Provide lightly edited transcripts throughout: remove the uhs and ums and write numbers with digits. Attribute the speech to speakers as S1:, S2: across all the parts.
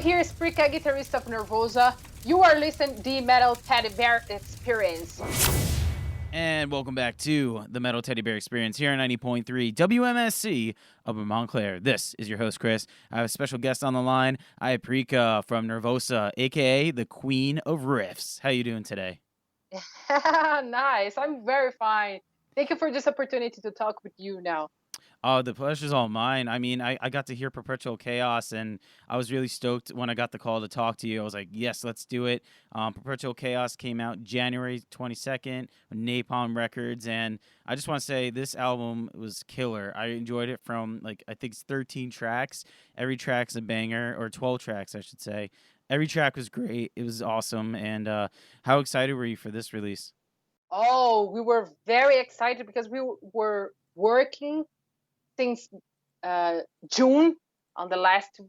S1: here is Prika, guitarist of Nervosa. You are listening to the Metal Teddy Bear Experience.
S2: And welcome back to the Metal Teddy Bear Experience here on 90.3 WMSC up in Montclair. This is your host, Chris. I have a special guest on the line. I have Prika from Nervosa, a.k.a. the Queen of Riffs. How you doing today?
S1: Nice. I'm very fine. Thank you for this opportunity to talk with you now.
S2: Oh, the pleasure's all mine. I mean, I got to hear Perpetual Chaos, and I was really stoked when I got the call to talk to you. I was like, yes, let's do it. Perpetual Chaos came out January 22nd on Napalm Records, and I just want to say this album was killer. I enjoyed it from, I think it's 13 tracks. Every track's a banger, or 12 tracks, I should say. Every track was great. It was awesome. And how excited were you for this release?
S1: Oh, we were very excited because we were working since June. On the last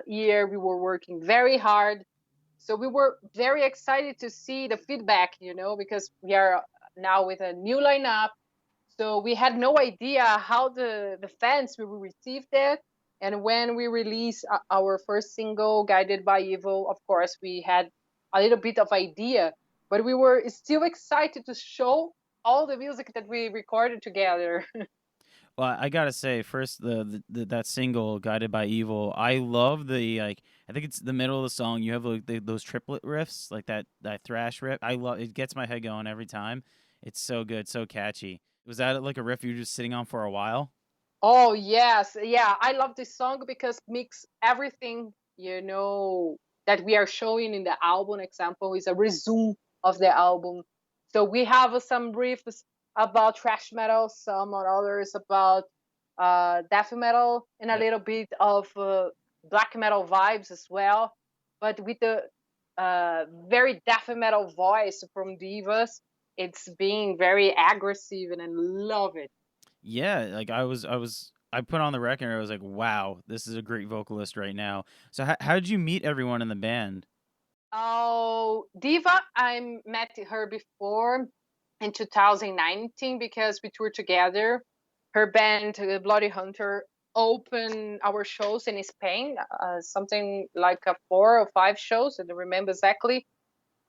S1: year, we were working very hard. So we were very excited to see the feedback, because we are now with a new lineup. So we had no idea how the fans will receive that. And when we released our first single, Guided by Evil, of course, we had a little bit of idea, but we were still excited to show all the music that we recorded together.
S2: Well, I gotta say, first that single "Guided by Evil," I love the I think it's the middle of the song. You have those triplet riffs, like that thrash riff. I love it. Gets my head going every time. It's so good, so catchy. Was that like a riff you were just sitting on for a while?
S1: Oh, yes. Yeah, I love this song because mix everything, that we are showing in the album. Example is a resume of the album. So we have some riffs about thrash metal, some others about death metal, and a
S2: Yep.
S1: little bit of black metal vibes as well. But with the very death metal voice from Divas, it's being very aggressive, and I love it.
S2: Yeah, like I put on the record. I was like, wow, this is a great vocalist right now. So how did you meet everyone in the band?
S1: Oh, Diva, I met her before in 2019 because we toured together. Her band, Bloody Hunter, opened our shows in Spain, something like 4 or 5 shows, I don't remember exactly.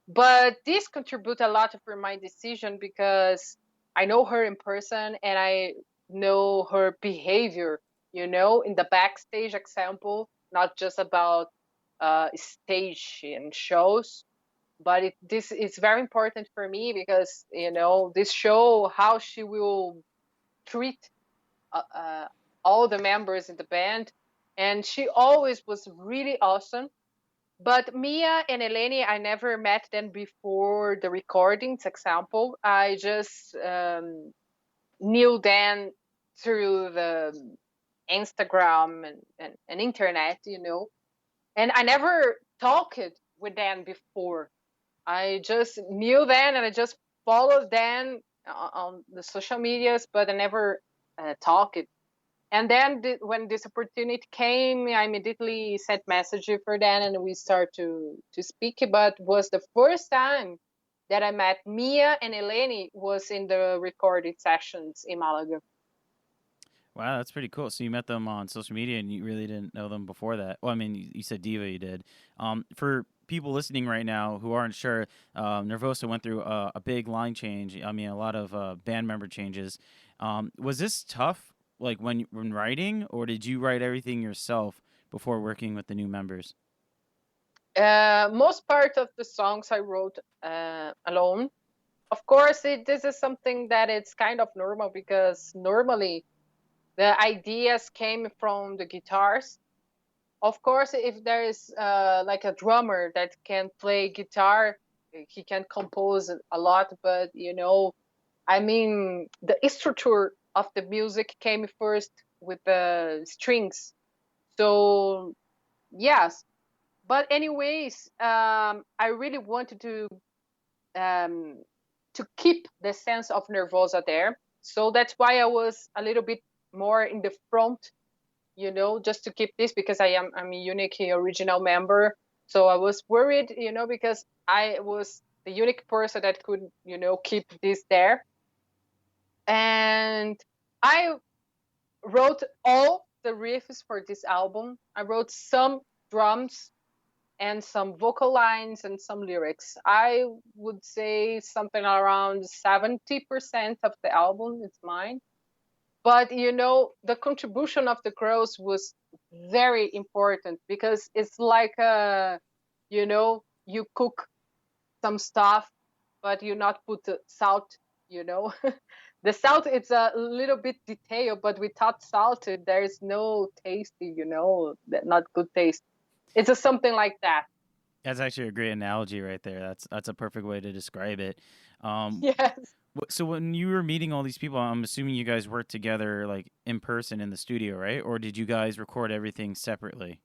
S1: But this contributed a lot for my decision because I know her in person and I know her behavior, in the backstage example, not just about stage and shows. But this is very important for me because, this show how she will treat all the members in the band. And she always was really awesome. But Mia and Eleni, I never met them before the recordings. Example, I just knew them through the Instagram and internet, and I never talked with them before. I just knew them and I just followed them on the social medias, but I never talked. And then when this opportunity came, I immediately sent message for them and we start to speak. But was the first time that I met Mia and Eleni was in the recording sessions in Malaga.
S2: Wow, that's pretty cool. So you met them on social media, and you really didn't know them before that. Well, I mean, you said Diva, you did. For people listening right now who aren't sure, Nervosa went through a big line change. I mean, a lot of band member changes. Was this tough, like when writing, or did you write everything yourself before working with the new members?
S1: Most part of the songs I wrote alone. Of course, this is something that it's kind of normal because normally the ideas came from the guitars. Of course, if there is like a drummer that can play guitar, he can compose a lot. But I mean, the structure of the music came first with the strings. So yes, but anyways, I really wanted um, to keep the sense of Nervosa there. So that's why I was a little bit more in the front, just to keep this because I'm a unique original member. So I was worried, because I was the unique person that could, keep this there. And I wrote all the riffs for this album. I wrote some drums and some vocal lines and some lyrics. I would say something around 70% of the album is mine. But the contribution of the girls was very important, because it's like you cook some stuff, but you not put the salt. The salt, it's a little bit detailed, but without salt there is no tasty, not good taste. It's a something like that.
S2: That's actually a great analogy right there. That's a perfect way to describe it.
S1: Yes.
S2: So when you were meeting all these people, I'm assuming you guys worked together like in person in the studio, right? Or did you guys record everything separately?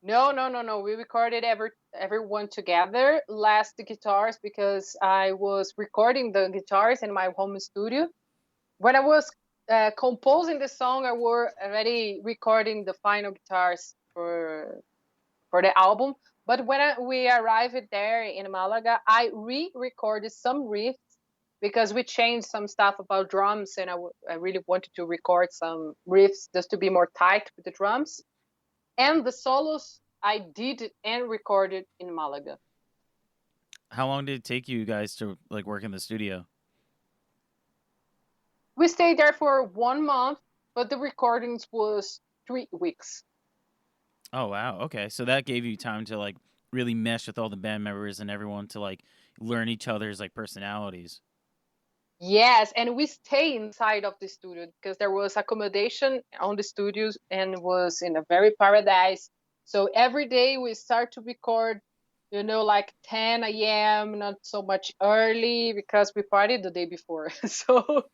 S1: No. We recorded everyone together. Last the guitars, because I was recording the guitars in my home studio. When I was composing the song, I were already recording the final guitars for the album. But when we arrived there in Malaga, I re-recorded some riffs, because we changed some stuff about drums, and I really wanted to record some riffs just to be more tight with the drums. And the solos I did and recorded in Malaga.
S2: How long did it take you guys to like work in the studio?
S1: We stayed there for 1 month, but the recordings was 3 weeks.
S2: Oh wow. Okay. So that gave you time to like really mesh with all the band members and everyone to like learn each other's like personalities.
S1: Yes, and we stay inside of the studio, because there was accommodation on the studios and was in a very paradise. So every day we start to record, like 10 a.m., not so much early, because we partied the day before. So,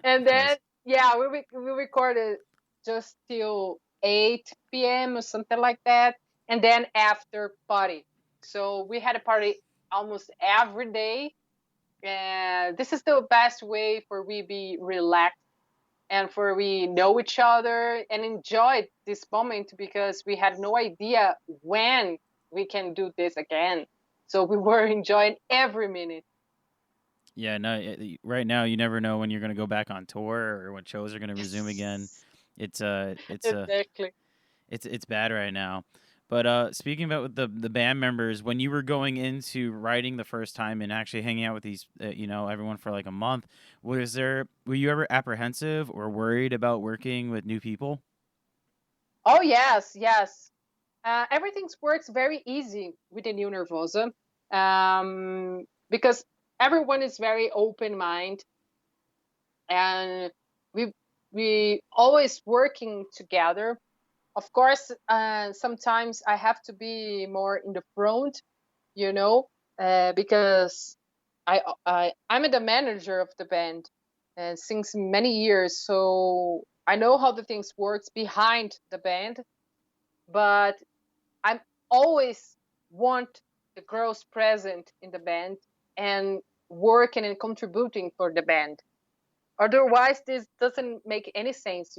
S1: and
S2: Of
S1: then,
S2: course.
S1: yeah, we recorded just till 8 p.m. or something like that. And then after party. So we had a party almost every day, and this is the best way for we be relaxed, and for we know each other and enjoy this moment, because we had no idea when we can do this again. So we were enjoying every minute.
S2: Yeah, no, right now you never know when you're going to go back on tour or when shows are going to resume again.
S1: Yes,
S2: It's
S1: exactly.
S2: it's bad right now. But speaking about with the band members, when you were going into writing the first time and actually hanging out with these, everyone for like a month, were you ever apprehensive or worried about working with new people?
S1: Oh yes, yes. Everything works very easy with the new Nervosa, because everyone is very open mind, and we we always working together. Of course, sometimes I have to be more in the front, because I'm the manager of the band, and since many years, so I know how the things works behind the band. But I'm always want the girls present in the band and working and contributing for the band. Otherwise, this doesn't make any sense.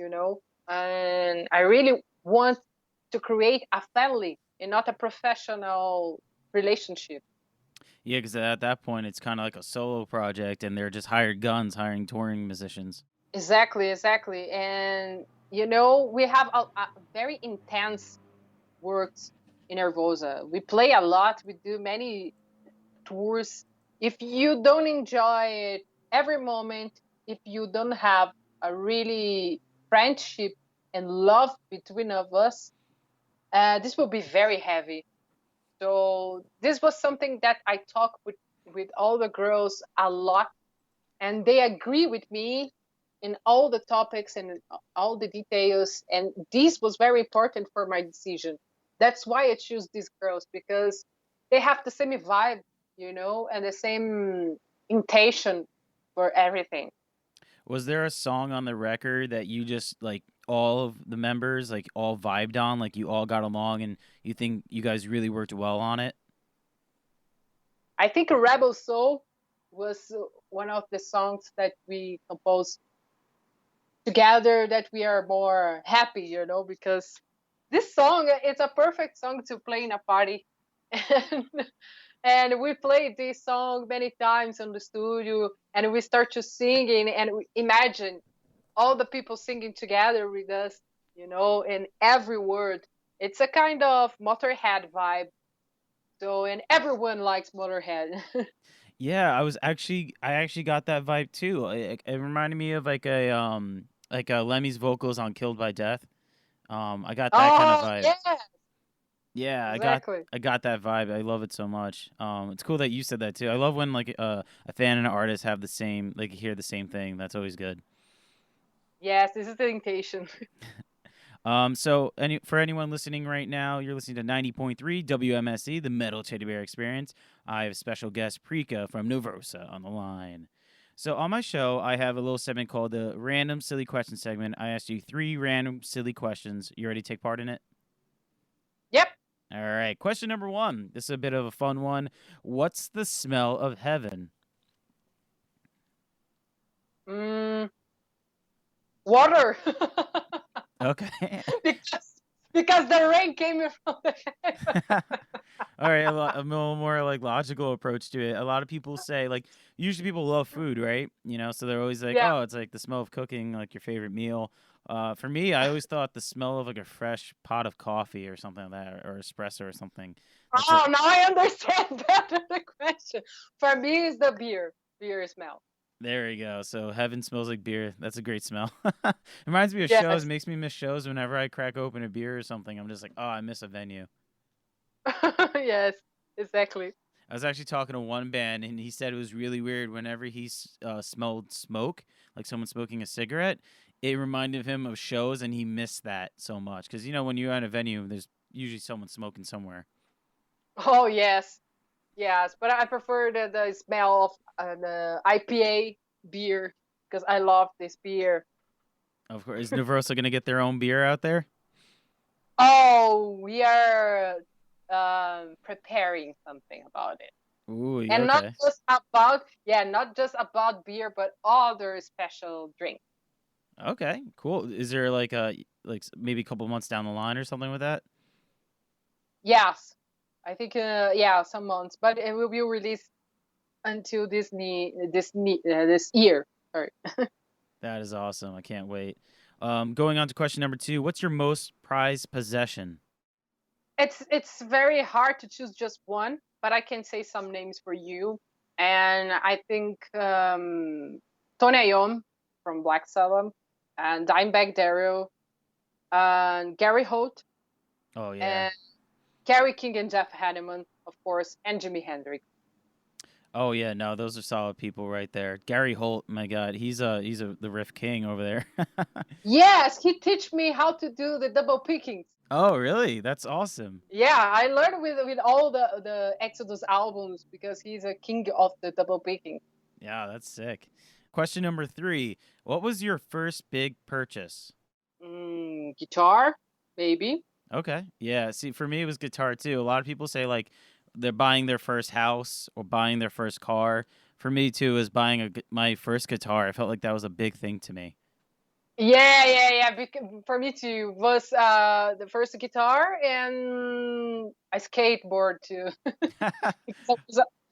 S1: And I really want to create a family and not a professional relationship.
S2: Yeah, because at that point it's kind of like a solo project, and they're just hired guns hiring touring musicians.
S1: Exactly, exactly. And we have a very intense works in Nervosa. We play a lot. We do many tours. If you don't enjoy it every moment, if you don't have a really friendship and love between of us, this will be very heavy. So this was something that I talked with all the girls a lot, and they agree with me in all the topics and all the details. And this was very important for my decision. That's why I choose these girls, because they have the same vibe, and the same intention for everything.
S2: Was there a song on the record that you just like all of the members like all vibed on, like you all got along and you think you guys really worked well on it?
S1: I think Rebel Soul was one of the songs that we composed together, that we are more happy, because this song, it's a perfect song to play in a party. and, and we played this song many times in the studio, and we start to singing, and we imagine all the people singing together with us, in every word. It's a kind of Motorhead vibe, So, and everyone likes Motorhead.
S2: Yeah, I actually got that vibe too. It reminded me of like Lemmy's vocals on Killed by Death. I got that kind of
S1: Oh,
S2: vibe.
S1: yeah,
S2: Yeah,
S1: exactly.
S2: I got that vibe. I love it so much. It's cool that you said that too. I love when like a fan and an artist have the same like hear the same thing. That's always good.
S1: Yes, this is the intention.
S2: So for anyone listening right now, you're listening to 90.3 WMSC, the Metal Teddy Bear Experience. I have special guest Prika from Nervosa on the line. So on my show, I have a little segment called the Random Silly Question segment. I asked you 3 random silly questions. You ready to take part in it?
S1: Yep.
S2: All right. Question number 1. This is a bit of a fun one. What's the smell of heaven?
S1: Water.
S2: Okay.
S1: because the rain came from the heaven.
S2: All right, a more like logical approach to it. A lot of people say like usually people love food, right? You know, so they're always like,
S1: Yeah.
S2: oh, it's like the smell of cooking, like your favorite meal. For me, I always thought the smell of like a fresh pot of coffee or something like that, or espresso or something.
S1: Oh, now I understand better the question. For me, it's the beer smell.
S2: There you go. So heaven smells like beer. That's a great smell. Reminds me of
S1: Yes.
S2: shows. Makes me miss shows whenever I crack open a beer or something. I'm just like, oh, I miss a venue.
S1: Yes, exactly.
S2: I was actually talking to one band, and he said it was really weird whenever he smelled smoke, like someone smoking a cigarette. It reminded him of shows, and he missed that so much. Because, you know, when you're at a venue, there's usually someone smoking somewhere.
S1: Oh, yes. Yes, but I prefer the smell of the IPA beer because I love this beer.
S2: Of course. Is Nervosa going to get their own beer out there?
S1: Oh, we are preparing something about it.
S2: Ooh, yeah,
S1: And
S2: okay.
S1: not just about beer, but other special drinks.
S2: Okay, cool. Is there like maybe a couple months down the line or something with that?
S1: Yes, I think some months, but it will be released until this year. Sorry.
S2: That is awesome. I can't wait. Going on to question number 2. What's your most prized possession?
S1: It's very hard to choose just one, but I can say some names for you. And I think Tony Iommi from Black Sabbath, and Dimebag Darrell, and Gary Holt,
S2: Oh yeah.
S1: and Kerry King and Jeff Hanneman, of course, and Jimi Hendrix.
S2: Oh yeah, no, those are solid people right there. Gary Holt, my God, he's the riff king over there.
S1: Yes, he taught me how to do the double pickings.
S2: Oh really? That's awesome.
S1: Yeah, I learned with all the Exodus albums because he's a king of the double picking.
S2: Yeah, that's sick. Question number 3. What was your first big purchase?
S1: Guitar, maybe.
S2: Okay. Yeah. See, for me, it was guitar too. A lot of people say like they're buying their first house or buying their first car. For me too, is buying my first guitar. I felt like that was a big thing to me.
S1: Yeah. For me too was the first guitar and a skateboard too.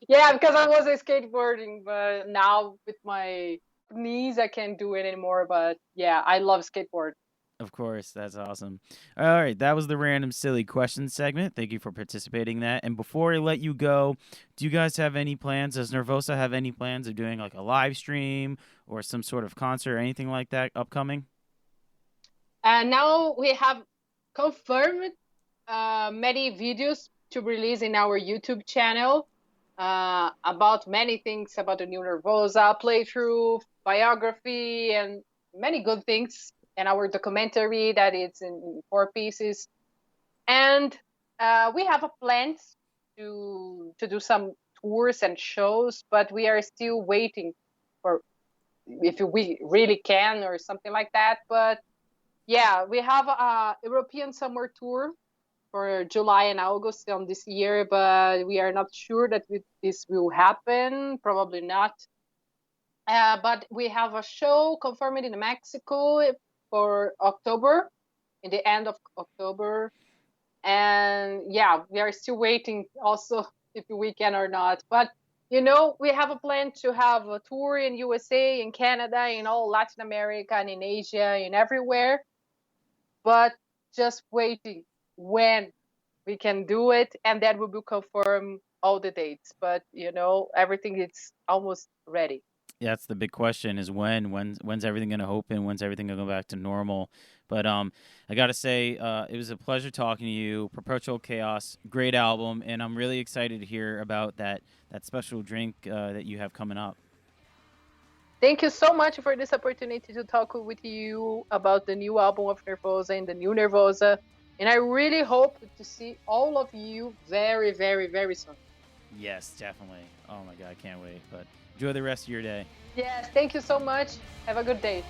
S1: Because I was skateboarding, but now with my knees I can't do it anymore. But yeah, I love skateboard.
S2: Of course, that's awesome. All right, that was the random silly questions segment. Thank you for participating in that. And before I let you go, do you guys have any plans? Does Nervosa have any plans of doing like a live stream or some sort of concert or anything like that upcoming?
S1: And now we have confirmed many videos to release in our YouTube channel about many things about the new Nervosa playthrough, biography, and many good things. And our documentary that it's in 4 pieces. And we have a plan to do some tours and shows, but we are still waiting for if we really can or something like that. But yeah, we have a European summer tour for July and August on this year, but we are not sure that this will happen. Probably not. But we have a show confirmed in Mexico for October, in the end of October. And yeah, we are still waiting also if we can or not. But we have a plan to have a tour in USA, in Canada, in all Latin America, and in Asia, and everywhere. But just waiting when we can do it, and then we will confirm all the dates. But everything is almost ready.
S2: Yeah, that's the big question is when's everything going to open? When's everything going to go back to normal? But I got to say it was a pleasure talking to you. Perpetual Chaos, great album, and I'm really excited to hear about that special drink that you have coming up.
S1: Thank you so much for this opportunity to talk with you about the new album of Nervosa and the new Nervosa. And I really hope to see all of you very, very, very soon.
S2: Yes, definitely. Oh my God, I can't wait. But enjoy the rest of your day.
S1: Yes, thank you so much. Have a good day.